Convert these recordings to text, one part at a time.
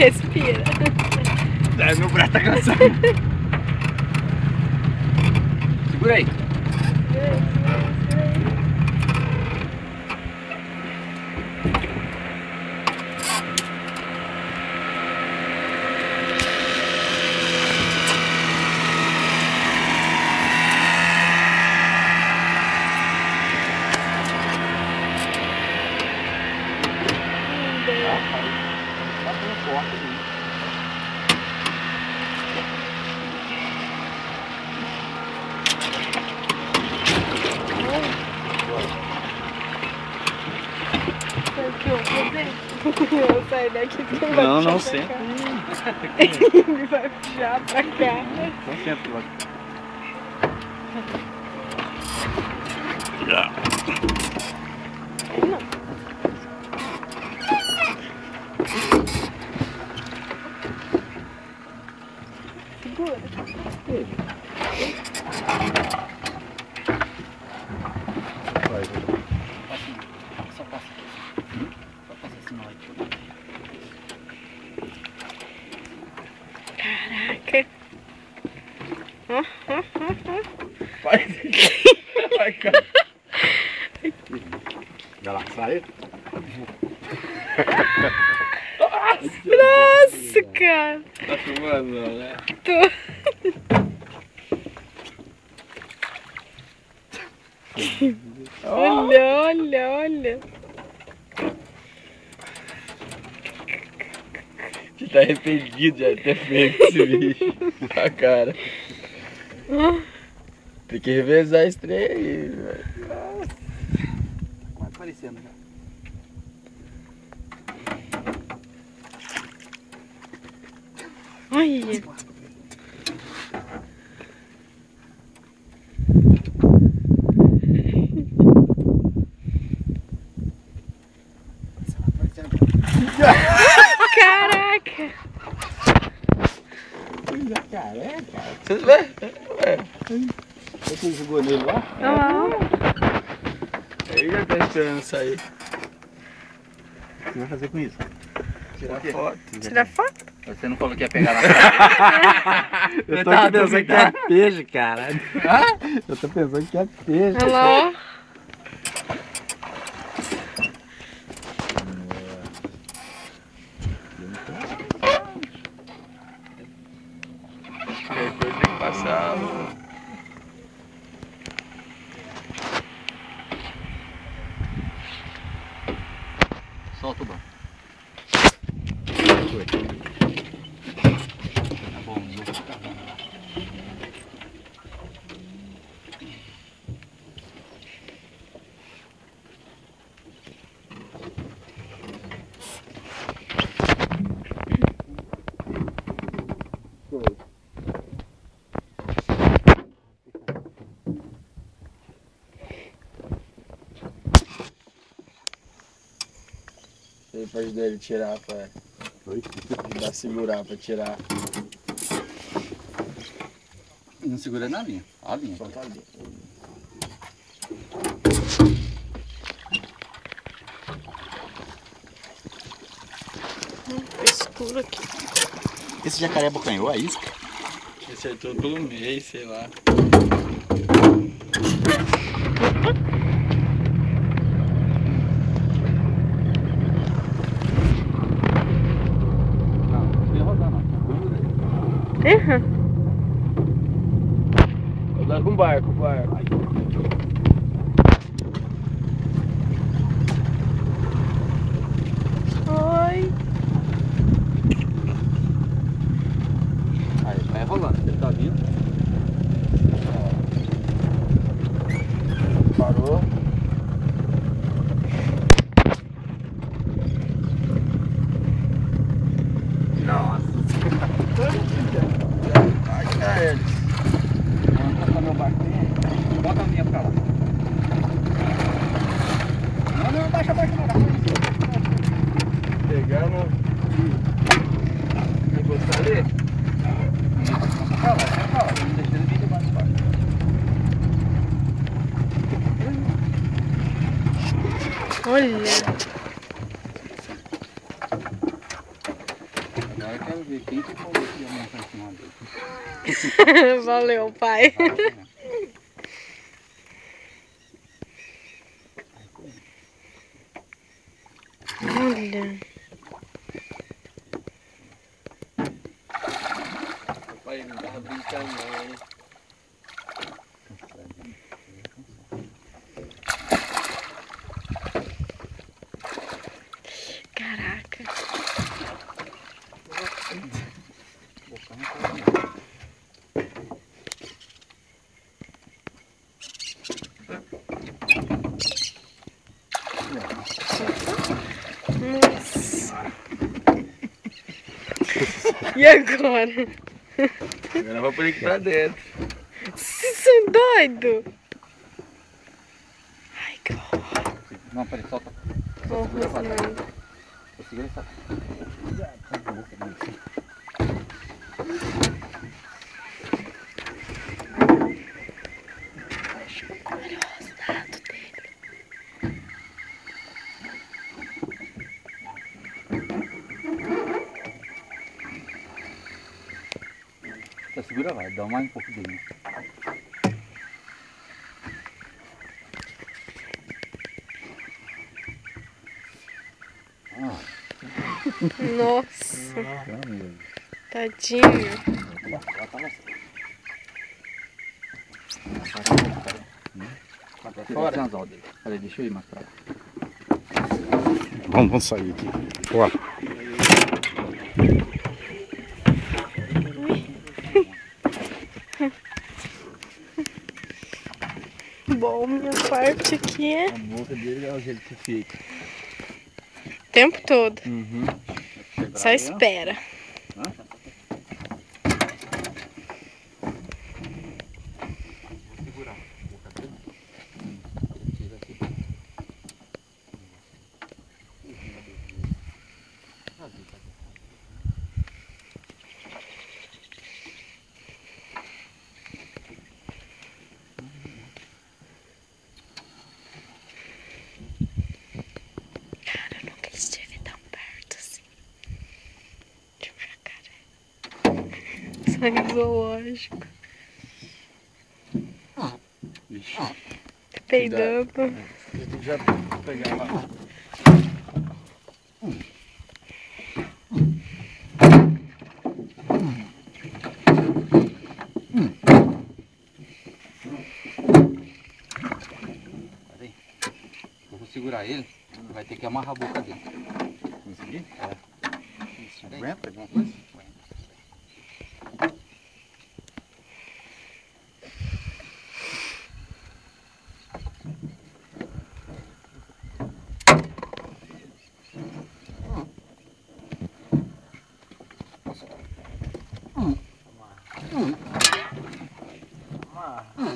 Respira. Ai, meu braço tá cansado. Segura aí. Eu sair daqui porque ele vai Não, não puxar pra senta. cá. Ele vai puxar pra cá. Não senta logo. Não. Segura. Só passa. Só passa assim na hora. Caraca. Vai. Vai, cara. Vai lá, sai. Nossa, cara. Tá filmando não, né? Tô. Olha. Você tá arrependido de ter feito esse bicho. A cara. Tem que revezar esse trem aí, velho. Vai aparecendo já. Olha. Caraca. Careca. Vocês vê? Você jogou nele lá? Aí já tá esperando sair. O que você vai fazer com isso? Tirar foto. Tira foto? Você não falou que ia pegar na cara. Eu tô aqui pensando que é peixe, cara. Eu tô pensando que é peixe. Olha lá, ó. Depois tem que passar. Solta o banco. Tá bom, não vou ficar lá. Você pode ajudar ele a tirar pra ajudar a segurar pra tirar. Não segura na linha. A linha. Só tá ali. Escuro aqui. Esse jacaré abocanhou a isca? Acertou pelo meio, sei lá. Não ia rodar não. Rodar com barco, Oi. Aí, vai rolando, ele tá vindo. Parou. Nossa. Ai, cara. Vamos botar meu barco aí. Bota a minha pra lá. Não, baixa. Pegando. Encostar ali. Pra lá. Não deixa ele vir debaixo. Olha. Valeu, pai. Olha. O pai não tava brincando não, hein? Caraca. Nossa. E agora? Agora eu vou por aqui pra dentro. Vocês são doidos? Ai, que horror. Não, peraí, solta. Não, não. Segura e solta. Olha o rosnado dele. Tá, segura, vai, dá mais um pouco dele. Nossa, Caramba. tadinho. Ela tava assim. Fora. Olha, deixa eu ir mais pra lá. Vamos sair aqui. Bora. Bom, minha parte aqui é A boca dele é o jeito que fica. o tempo todo. Uhum. Só espera. Segurar. Tira aqui. Cara, eu nunca estive tão perto assim de um jacaré. Sangue zoológico. Vixe. Peidando. Já pegava. Peraí. Eu vou segurar ele. Vai ter que amarrar a boca dele. Conseguir? É. Isso. Aguenta alguma coisa?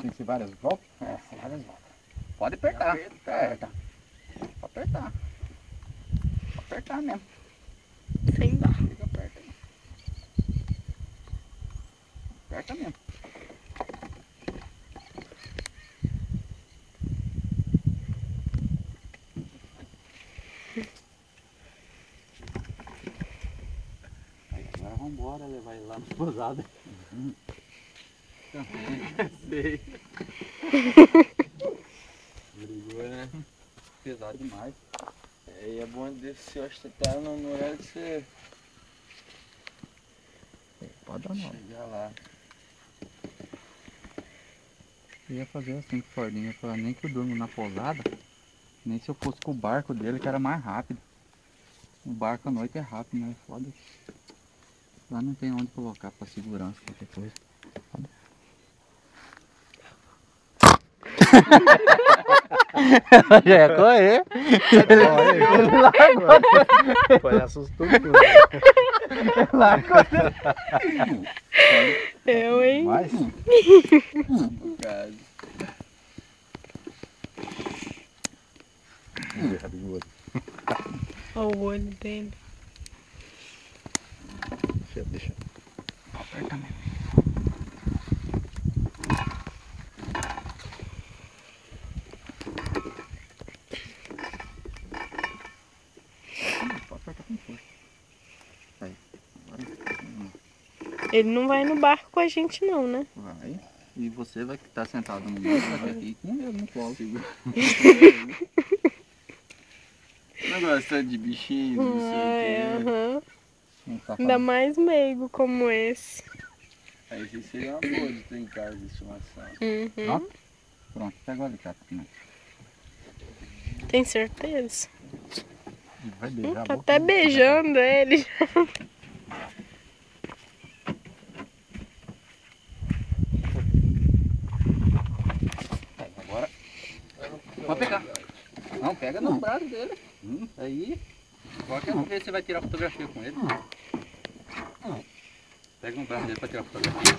Tem que ser várias voltas? É, várias voltas. Pode apertar. Aperta. Pode apertar. Pode apertar mesmo. Sem dó. Fica aperta aí. Aperta mesmo. Aí, agora vamos embora levar ele lá no posado. Sei. Brigou, né? Pesado demais. E é bom descer, eu acho que tá no horário de você Pode dar não. chegar lá. Eu ia fazer assim com o Fordinho, eu falava, nem que eu durmo na pousada, nem se eu fosse com o barco dele, que era mais rápido. O barco à noite é rápido, né? Foda. Lá não tem onde colocar pra segurança, qualquer coisa. Já ia correr. Foi assustou tudo. Eu, hein? Mas, No caso. Olha o olho dele. deixa. Aperta mesmo. Pode apertar com força. Aí. Ele não vai no barco com a gente não, né? Vai. E você vai estar sentado no meio, vai ter que ir com ele no colo. Não gosta de bichinhos, não sei o quê. Aham. Não tá Ainda falando. mais meigo como esse. Aí isso seria uma boa de ter em casa de estimação. Uhum. Ó. Pronto, pega o alicate. Né? Tem certeza? Ele vai beijar a Tá boca até dele. beijando ele. Pega agora. Pode pegar. Não, pega no braço dele. Aí. Agora quero ver se você vai tirar fotografia com ele. Pega no braço dele pra tirar fotografia.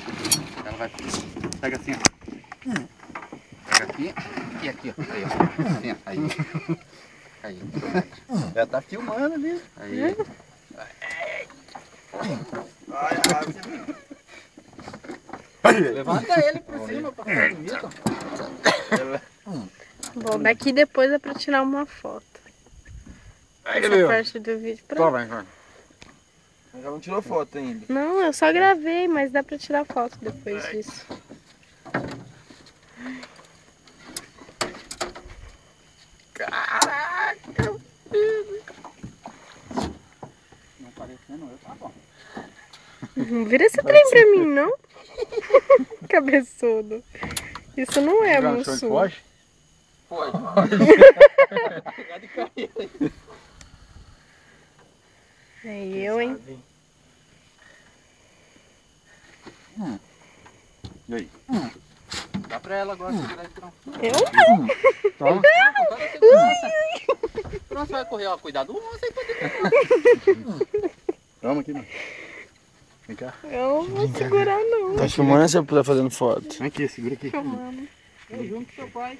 Ela vai. Pega assim, ó. Pega aqui. E aqui, ó. Aí, ó. Assim, ó. Aí. Aí. Já tá filmando ali. Aí. Levanta ele por cima pra ficar bonito. Bom, daqui depois é pra tirar uma foto. Essa parte do vídeo pra... vai, vai. Já não tirou foto ainda. Não, eu só gravei, mas dá pra tirar foto depois disso. Não parecendo eu, tá bom. Não vira esse trem pra mim, não? Cabeçudo. Isso não é mussu. Pode. É eu, hein? E aí? Dá pra ela agora segurar esse tronco. Eu não. Toma. Pronto, você vai correr, ó. Cuidado, você aí pode. Toma aqui, mano. Vem cá. Eu não vou segurar, não. Tá filmando ou você tá fazendo foto? Vem aqui, segura aqui. Filmando. Vem junto com seu pai.